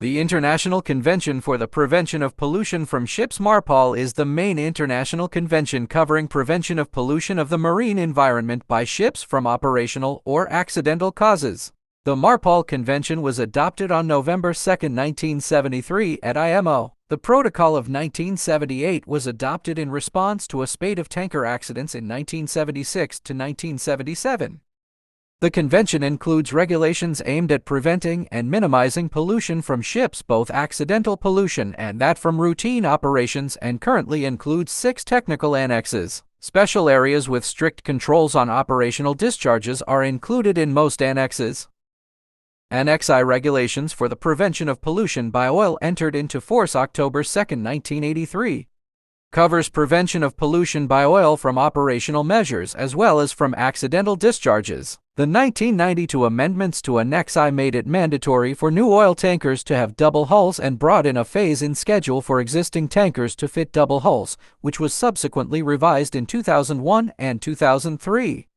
The International Convention for the Prevention of Pollution from Ships MARPOL is the main international convention covering prevention of pollution of the marine environment by ships from operational or accidental causes. The MARPOL Convention was adopted on November 2, 1973 at IMO. The Protocol of 1978 was adopted in response to a spate of tanker accidents in 1976 to 1977. The convention includes regulations aimed at preventing and minimizing pollution from ships, both accidental pollution and that from routine operations, and currently includes 6 technical annexes. Special areas with strict controls on operational discharges are included in most annexes. Annex I regulations for the prevention of pollution by oil entered into force October 2, 1983. Covers prevention of pollution by oil from operational measures as well as from accidental discharges. The 1992 amendments to Annex I made it mandatory for new oil tankers to have double hulls and brought in a phase-in schedule for existing tankers to fit double hulls, which was subsequently revised in 2001 and 2003.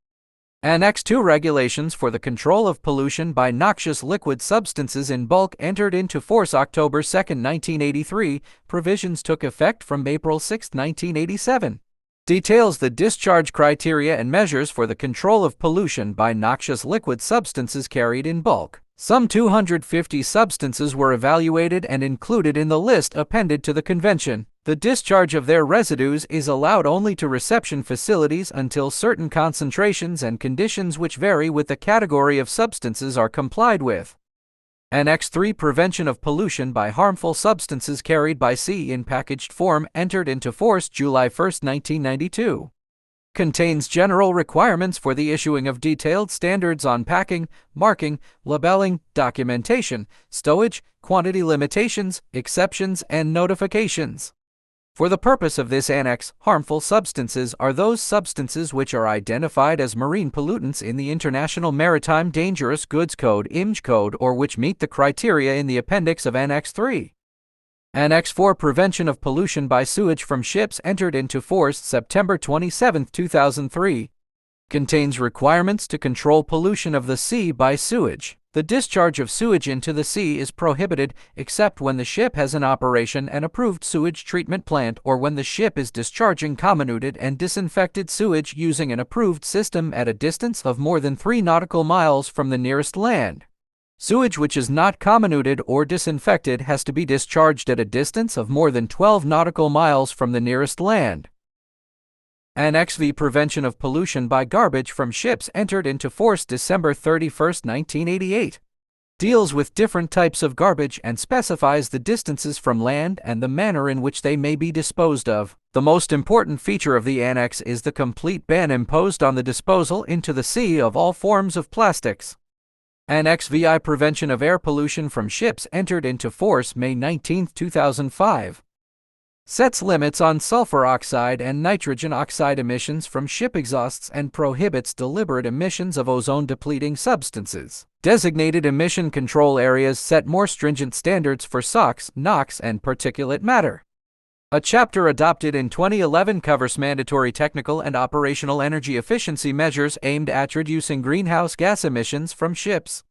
Annex II regulations for the control of pollution by noxious liquid substances in bulk entered into force October 2, 1983. Provisions took effect from April 6, 1987. Details the discharge criteria and measures for the control of pollution by noxious liquid substances carried in bulk. Some 250 substances were evaluated and included in the list appended to the convention. The discharge of their residues is allowed only to reception facilities until certain concentrations and conditions which vary with the category of substances are complied with. Annex III Prevention of Pollution by Harmful Substances Carried by Sea in Packaged Form entered into force July 1, 1992. Contains general requirements for the issuing of detailed standards on packing, marking, labeling, documentation, stowage, quantity limitations, exceptions, and notifications. For the purpose of this annex, harmful substances are those substances which are identified as marine pollutants in the International Maritime Dangerous Goods Code (IMG Code) or which meet the criteria in the appendix of Annex III. Annex IV Prevention of Pollution by Sewage from Ships entered into force September 27, 2003. Contains requirements to control pollution of the sea by sewage. The discharge of sewage into the sea is prohibited except when the ship has in operation an approved sewage treatment plant or when the ship is discharging comminuted and disinfected sewage using an approved system at a distance of more than 3 nautical miles from the nearest land. Sewage which is not comminuted or disinfected has to be discharged at a distance of more than 12 nautical miles from the nearest land. Annex V Prevention of Pollution by Garbage from Ships entered into force December 31, 1988. Deals with different types of garbage and specifies the distances from land and the manner in which they may be disposed of. The most important feature of the annex is the complete ban imposed on the disposal into the sea of all forms of plastics. Annex VI Prevention of Air Pollution from Ships entered into force May 19, 2005. Sets limits on sulfur oxide and nitrogen oxide emissions from ship exhausts and prohibits deliberate emissions of ozone-depleting substances. Designated emission control areas set more stringent standards for SOx, NOx, and particulate matter. A chapter adopted in 2011 covers mandatory technical and operational energy efficiency measures aimed at reducing greenhouse gas emissions from ships.